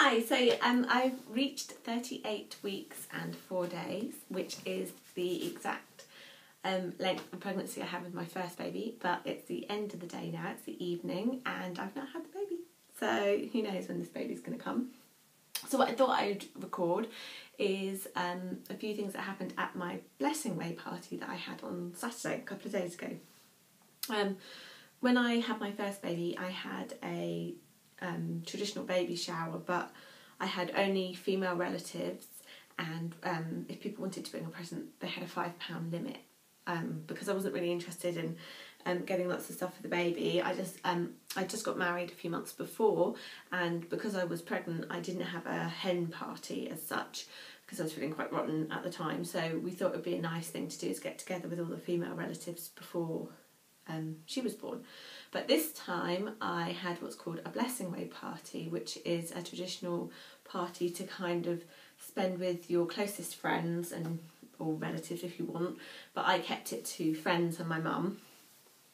Hi, so I've reached 38 weeks and 4 days, which is the exact length of pregnancy I had with my first baby, but it's the end of the day now, it's the evening, and I've not had the baby. So who knows when this baby's going to come. So what I thought I'd record is a few things that happened at my Blessingway party that I had on Saturday, a couple of days ago. When I had my first baby, I had a traditional baby shower, but I had only female relatives, and if people wanted to bring a present, they had a £5 limit. Because I wasn't really interested in getting lots of stuff for the baby. I just got married a few months before, and because I was pregnant, I didn't have a hen party as such because I was feeling quite rotten at the time. So we thought it would be a nice thing to do is get together with all the female relatives before she was born. But this time I had what's called a Blessingway party, which is a traditional party to kind of spend with your closest friends and or relatives if you want, but I kept it to friends and my mum.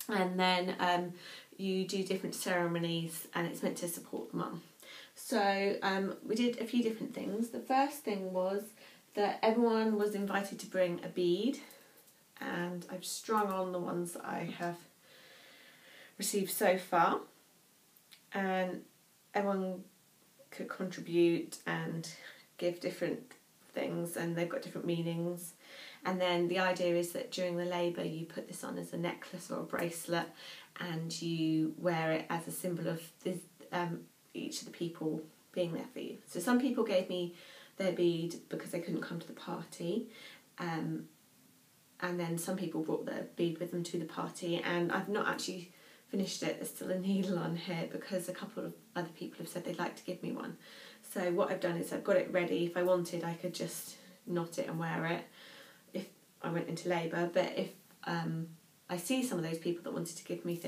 And then you do different ceremonies, and it's meant to support the mum. So we did a few different things. The first thing was that everyone was invited to bring a bead, and I've strung on the ones that I have received so far, and everyone could contribute and give different things, and they've got different meanings. And then the idea is that during the labour you put this on as a necklace or a bracelet, and you wear it as a symbol of this, each of the people being there for you. So some people gave me their bead because they couldn't come to the party, and then some people brought their bead with them to the party, and I've not actually finished it. There's still a needle on here because a couple of other people have said they'd like to give me one. So what I've done is I've got it ready. If I wanted, I could just knot it and wear it if I went into labour. But if I see some of those people that wanted to give me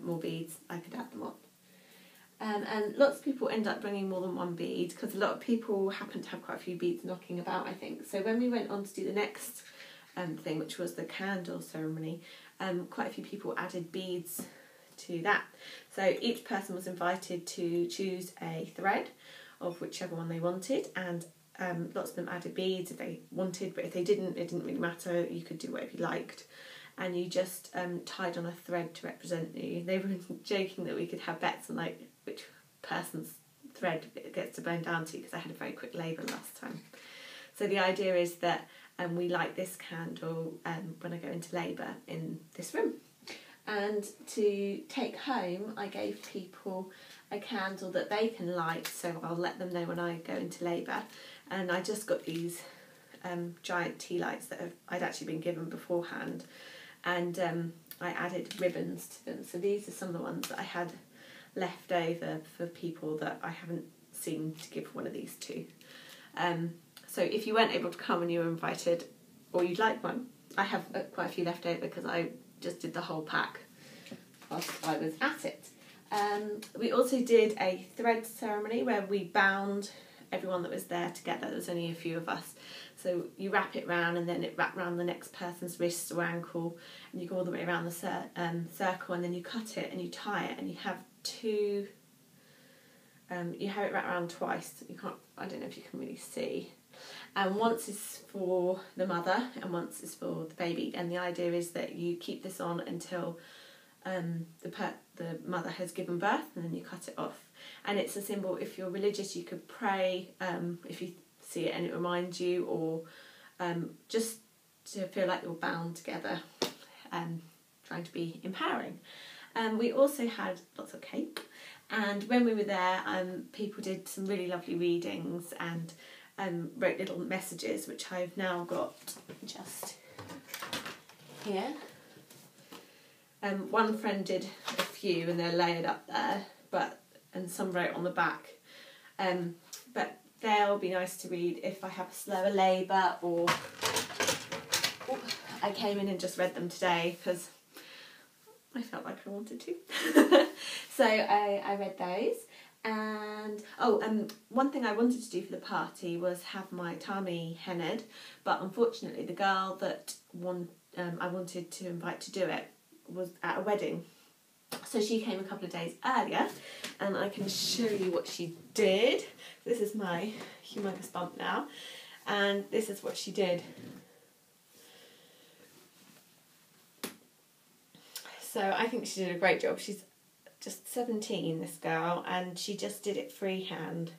more beads, I could add them up. And lots of people end up bringing more than one bead because a lot of people happen to have quite a few beads knocking about, I think. So when we went on to do the next thing, which was the candle ceremony, quite a few people added beads to that. So each person was invited to choose a thread of whichever one they wanted, and lots of them added beads if they wanted, but if they didn't, it didn't really matter. You could do whatever you liked, and you just tied on a thread to represent you. They were joking that we could have bets on like which person's thread it gets to burn down to, because I had a very quick labour last time. So the idea is that we light this candle when I go into labour in this room. And to take home, I gave people a candle that they can light, so I'll let them know when I go into labour. And I just got these giant tea lights that I'd actually been given beforehand, and I added ribbons to them. So these are some of the ones that I had left over for people that I haven't seen to give one of these to. So if you weren't able to come and you were invited, or you'd like one, I have quite a few left over because I just did the whole pack whilst I was at it. We also did a thread ceremony where we bound everyone that was there together. There was only a few of us. So you wrap it round, and then it wrapped round the next person's wrist or ankle, and you go all the way around the circle, and then you cut it and you tie it, and you have two. You have it wrapped around twice. You can't. I don't know if you can really see. And once is for the mother and once is for the baby. And the idea is that you keep this on until the mother has given birth, and then you cut it off. And it's a symbol. If you're religious, you could pray if you see it and it reminds you, or just to feel like you're bound together, trying to be empowering. We also had lots of cake, and when we were there, people did some really lovely readings and wrote little messages, which I've now got just here. One friend did a few, and they're layered up there, and some wrote on the back. But they'll be nice to read if I have a slower labour, or I came in and just read them today because I felt like I wanted to. So I read those. And one thing I wanted to do for the party was have my tummy henned, but unfortunately the girl that I wanted to invite to do it was at a wedding, So she came a couple of days earlier, and I can show you what she did. This is my humongous bump now, and this is what she did. So I think she did a great job. She's just 17, this girl, and she just did it freehand.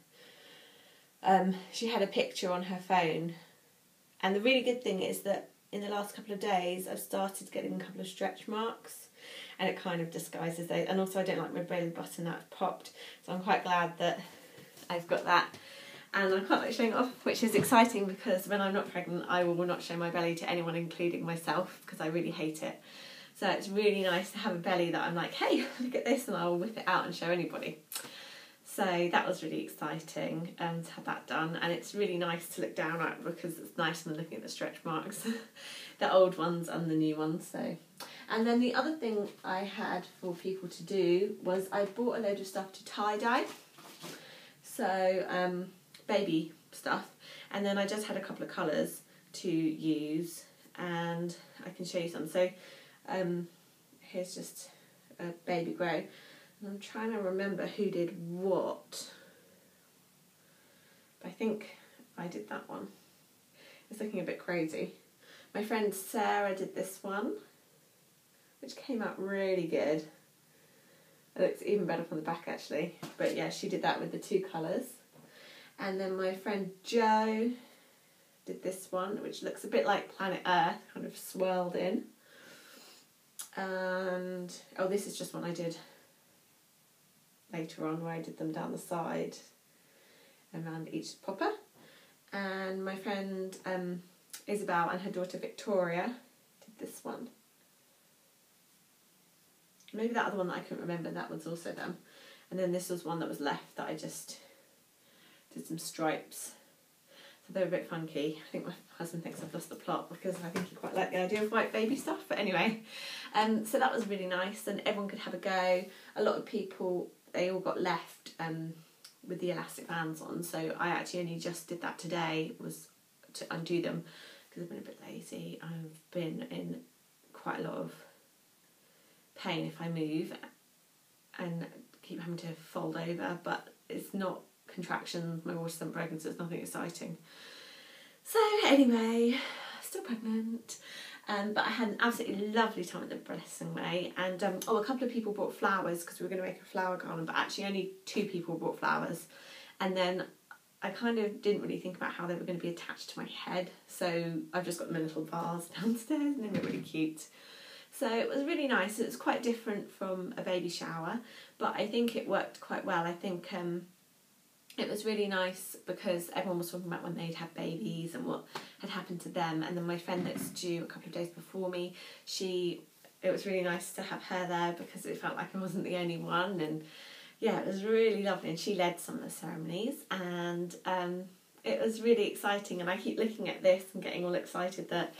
She had a picture on her phone, and the really good thing is that in the last couple of days I've started getting a couple of stretch marks, and it kind of disguises those. And also I don't like my belly button that's popped, so I'm quite glad that I've got that. And I quite like showing it off, which is exciting because when I'm not pregnant I will not show my belly to anyone, including myself, because I really hate it. So it's really nice to have a belly that I'm like, hey, look at this, and I'll whip it out and show anybody. So that was really exciting to have that done, and it's really nice to look down at because it's nice when looking at the stretch marks, the old ones and the new ones. So, and then the other thing I had for people to do was I bought a load of stuff to tie-dye, so baby stuff, and then I just had a couple of colours to use, and I can show you some. So here's just a baby grey. I'm trying to remember who did what, but I think I did that one. It's looking a bit crazy. My friend Sarah did this one, which came out really good. It looks even better from the back actually, but yeah, she did that with the two colours. And then my friend Jo did this one, which looks a bit like Planet Earth, kind of swirled in. And oh, this is just one I did later on, where I did them down the side and around each popper. And my friend Isabel and her daughter Victoria did this one. Maybe that other one that I couldn't remember, that was also them. And then this was one that was left that I just did some stripes. So they're a bit funky. I think my husband thinks I've lost the plot because I think he quite liked the idea of white baby stuff. But anyway, so that was really nice, and everyone could have a go. A lot of people, they all got left with the elastic bands on, so I actually only just did that today, was to undo them, because I've been a bit lazy. I've been in quite a lot of pain if I move and keep having to fold over, but it's not contractions, my water's not broken, so it's nothing exciting. So anyway, still pregnant. But I had an absolutely lovely time at the Blessingway, and a couple of people bought flowers because we were going to make a flower garland, but actually only 2 people bought flowers. And then I kind of didn't really think about how they were going to be attached to my head, so I've just got them in a little vase downstairs, and they're really cute. So it was really nice. It was quite different from a baby shower, but I think it worked quite well. I think it was really nice because everyone was talking about when they'd had babies and what had happened to them. And then my friend that's due a couple of days before me, it was really nice to have her there because it felt like I wasn't the only one. And yeah, it was really lovely. And she led some of the ceremonies, and it was really exciting. And I keep looking at this and getting all excited that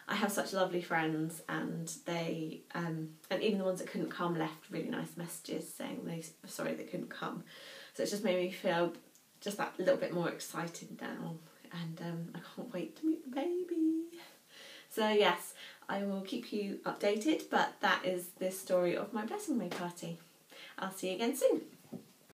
I have such lovely friends, and they and even the ones that couldn't come left really nice messages saying they couldn't come. So it's just made me feel just that little bit more excited now, and I can't wait to meet the baby. So yes, I will keep you updated, but that is the story of my Blessingway party. I'll see you again soon.